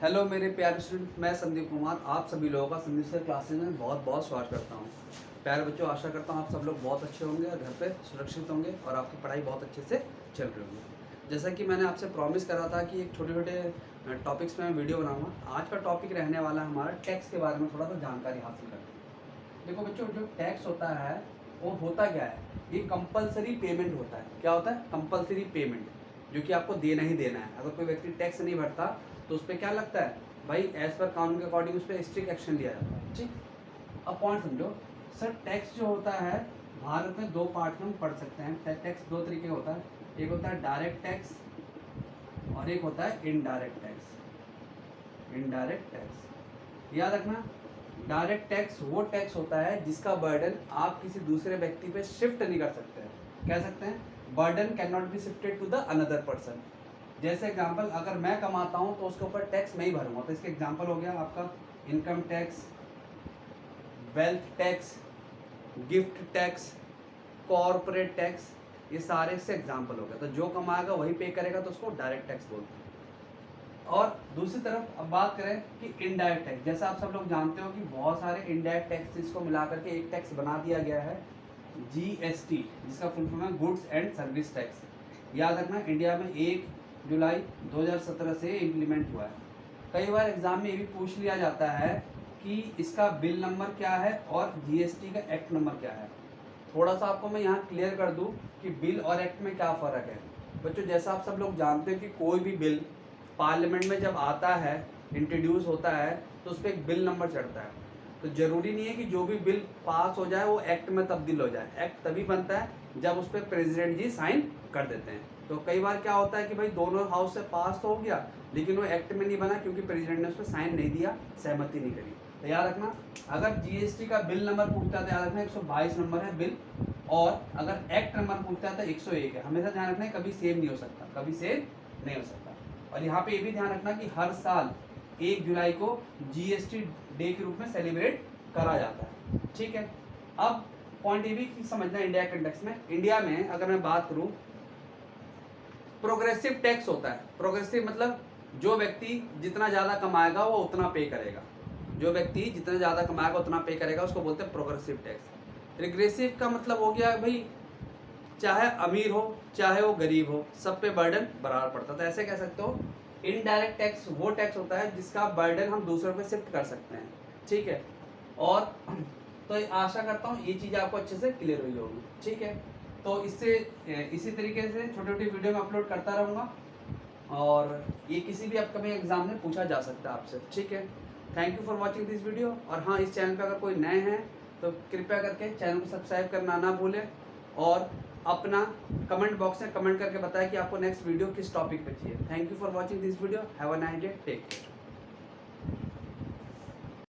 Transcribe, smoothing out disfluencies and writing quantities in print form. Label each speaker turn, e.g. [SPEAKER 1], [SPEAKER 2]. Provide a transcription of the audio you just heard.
[SPEAKER 1] Hello मेरे प्यारे student, मैं संदीप कुमार आप सभी लोगों का संदीप सर क्लासेज में बहुत बहुत स्वागत करता हूँ। प्यारे बच्चों, आशा करता हूँ आप सब लोग बहुत अच्छे होंगे और घर पे सुरक्षित होंगे और आपकी पढ़ाई बहुत अच्छे से चल रही होगी। जैसा कि मैंने आपसे प्रॉमिस करा था कि एक छोटे छोटे टॉपिक्स में मैं वीडियो बनाऊँगा। आज का टॉपिक रहने वाला है हमारा टैक्स के बारे में थोड़ा सा जानकारी हासिल करना। देखो बच्चों, जो टैक्स होता है वो होता क्या है, ये कंपलसरी पेमेंट होता है। क्या होता है? कंपलसरी पेमेंट, जो कि आपको देना ही देना है। अगर कोई व्यक्ति टैक्स नहीं भरता तो उस पर क्या लगता है भाई, एज पर कानून के अकॉर्डिंग उस पर स्ट्रिक्ट एक्शन लिया जाता है। ठीक, अब पॉइंट समझो सर। टैक्स जो होता है भारत में दो पार्ट में हम पढ़ सकते हैं। टैक्स दो तरीके का होता है, एक होता है डायरेक्ट टैक्स और एक होता है इनडायरेक्ट टैक्स। इनडायरेक्ट टैक्स याद रखना, डायरेक्ट टैक्स वो टैक्स होता है जिसका बर्डन आप किसी दूसरे व्यक्ति पे शिफ्ट नहीं कर सकते हैं। कह सकते हैं burden can not be shifted to the another person. जैसे एग्जांपल, अगर मैं कमाता हूं तो उसके ऊपर टैक्स मैं ही भरूंगा। तो इसके एग्जांपल हो गया आपका income tax, wealth tax, gift tax, corporate tax, ये सारे से एग्जांपल हो गया। तो जो कमाएगा वही पे करेगा, तो उसको डायरेक्ट टैक्स बोलते हैं। और दूसरी तरफ अब बात करें कि इनडायरेक्ट टैक्स, जैसा आप सब लोग जानते हो कि बहुत सारे इनडायरेक्ट टैक्सेस को मिला करके एक टैक्स बना दिया गया है, जीएसटी, जिसका फुल फॉर्म है गुड्स एंड सर्विस टैक्स। याद रखना, इंडिया में 1 जुलाई 2017 से इम्प्लीमेंट हुआ है। कई बार एग्जाम में ये भी पूछ लिया जाता है कि इसका बिल नंबर क्या है और जीएसटी का एक्ट नंबर क्या है। थोड़ा सा आपको मैं यहाँ क्लियर कर दूँ कि बिल और एक्ट में क्या फ़र्क है। बच्चों, जैसा आप सब लोग जानते हो कि कोई भी बिल पार्लियामेंट में जब आता है, इंट्रोड्यूस होता है, तो उस पर एक बिल नंबर चढ़ता है। तो ज़रूरी नहीं है कि जो भी बिल पास हो जाए वो एक्ट में तब्दील हो जाए। एक्ट तभी बनता है जब उस पर प्रेसिडेंट जी साइन कर देते हैं। तो कई बार क्या होता है कि भाई दोनों हाउस से पास तो हो गया लेकिन वो एक्ट में नहीं बना क्योंकि प्रेसिडेंट ने उस पर साइन नहीं दिया, सहमति नहीं करी। तो याद रखना, अगर जीएसटी का बिल नंबर पूछता है तो याद रखना 122 नंबर है बिल, और अगर एक्ट नंबर पूछता है तो 101 है। हमेशा ध्यान रखना है, कभी सेम नहीं हो सकता, कभी सेम नहीं हो सकता। और यहाँ पे ये भी ध्यान रखना कि हर साल 1 जुलाई को जीएसटी डे के रूप में सेलिब्रेट करा जाता है। ठीक है, अब पॉइंट ये भी समझना इंडिया के कंटेक्स्ट में। इंडिया में अगर मैं बात करूं, प्रोग्रेसिव टैक्स होता है। प्रोग्रेसिव मतलब जो व्यक्ति जितना ज़्यादा कमाएगा वो उतना पे करेगा। जो व्यक्ति जितना ज़्यादा कमाएगा उतना पे करेगा, उसको बोलते हैं प्रोग्रेसिव टैक्स। रिग्रेसिव का मतलब हो गया भाई, चाहे अमीर हो चाहे वो गरीब हो, सब पे बर्डन बराबर पड़ता है। तो ऐसे कह सकते हो इनडायरेक्ट टैक्स वो टैक्स होता है जिसका बर्डन हम दूसरों पे शिफ्ट कर सकते हैं। ठीक है, और तो आशा करता हूँ ये चीज़ आपको अच्छे से क्लियर हुई होगी। ठीक है, तो इससे इसी तरीके से छोटी छोटी वीडियो में अपलोड करता रहूँगा और ये किसी भी अपकमिंग एग्जाम में पूछा जा सकता है आपसे। ठीक है, thank you for watching this video. और हाँ, इस चैनल पे अगर कोई नए हैं तो कृपया करके चैनल को सब्सक्राइब करना ना भूलें और अपना कमेंट बॉक्स में कमेंट करके बताएं कि आपको नेक्स्ट वीडियो किस टॉपिक पे चाहिए। Thank you for watching this video. Have a nice day, take care.